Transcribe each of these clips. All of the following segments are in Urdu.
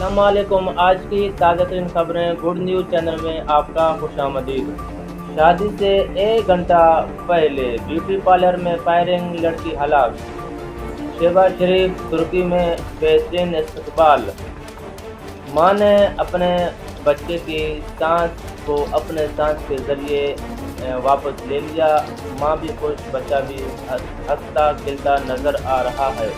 السلام علیکم۔ آج کی تازہ ترین خبریں گڈ نیوز چینل میں آپ کا خوش آمدید۔ شادی سے 1 گھنٹہ پہلے بیوٹی پارلر میں فائرنگ، لڑکی ہلاک۔ شہباز شریف ترکی میں بہترین استقبال۔ ماں نے اپنے بچے کی سانس کو اپنے سانس کے ذریعے واپس لے لیا۔ ماں بھی خوش، بچہ بھی ہنستا کھیلتا نظر آ رہا ہے۔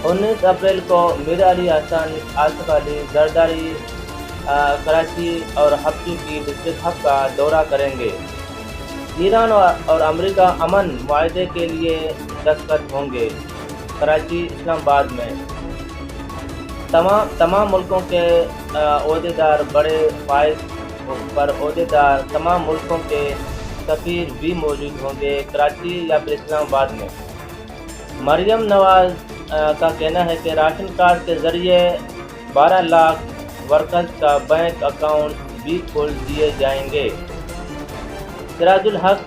19 اپریل کو میر علی حسن، آصف علی زرداری کراچی اور حبشی کی ڈسٹرکٹ حق کا دورہ کریں گے۔ ایران اور امریکہ امن معاہدے کے لیے دستخط ہوں گے۔ کراچی، اسلام آباد میں تمام ملکوں کے عہدیدار، بڑے فائز پر عہدیدار، تمام ملکوں کے سفیر بھی موجود ہوں گے۔ کراچی یا پھر اسلام آباد میں مریم نواز کا کہنا ہے کہ راشن کارڈ کے ذریعے 12 لاکھ ورکرز کا بینک اکاؤنٹ بھی کھول دیے جائیں گے۔ سراج الحق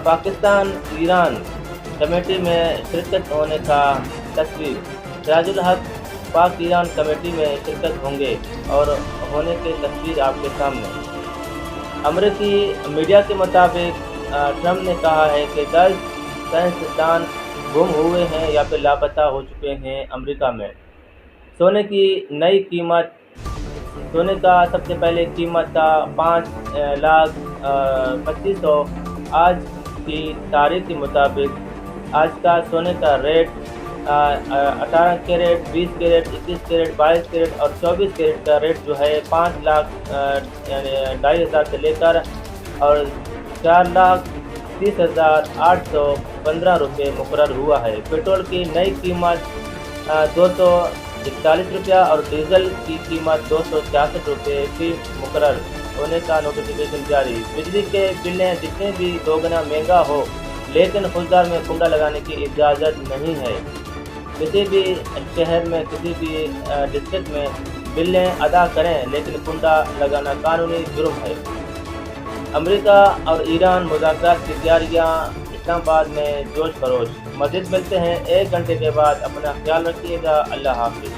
پاکستان ایران کمیٹی میں شرکت ہونے کا تصویر۔ سراج الحق پاک ایران کمیٹی میں شرکت ہوں گے اور ہونے کی تصویر آپ کے سامنے۔ امریکی میڈیا کے مطابق ٹرمپ نے کہا ہے کہ 10 سائنسدان گم ہوئے ہیں یا پھر لاپتہ ہو چکے ہیں۔ امریکہ میں سونے کی نئی قیمت۔ سونے کا سب سے پہلے قیمت تھا 5,25,000۔ آج کی تاریخ کے مطابق آج کا سونے کا rate 18 carat, 20 carat, 21 carat, 22 carat اور 24 کیرٹ کا ریٹ جو ہے 5,02,500 سے لے کر اور 4,30,815 روپے مقرر ہوا ہے۔ پیٹرول کی نئی قیمت 241 روپیہ اور ڈیزل کی قیمت 266 روپے فی مقرر ہونے کا نوٹیفیکیشن جاری۔ بجلی کے بلیں جتنے بھی دوگنا مہنگا ہو لیکن خوددار میں کنڈا لگانے کی اجازت نہیں ہے۔ کسی بھی شہر میں کسی بھی ڈسٹرکٹ میں بلیں ادا کریں لیکن کنڈا لگانا قانونی جرم ہے۔ امریکہ اور ایران مذاکرات کی تیاریاں۔ اسلام آباد میں جوش خروش۔ مزید ملتے ہیں 1 گھنٹے کے بعد۔ اپنا خیال رکھیے گا۔ اللہ حافظ۔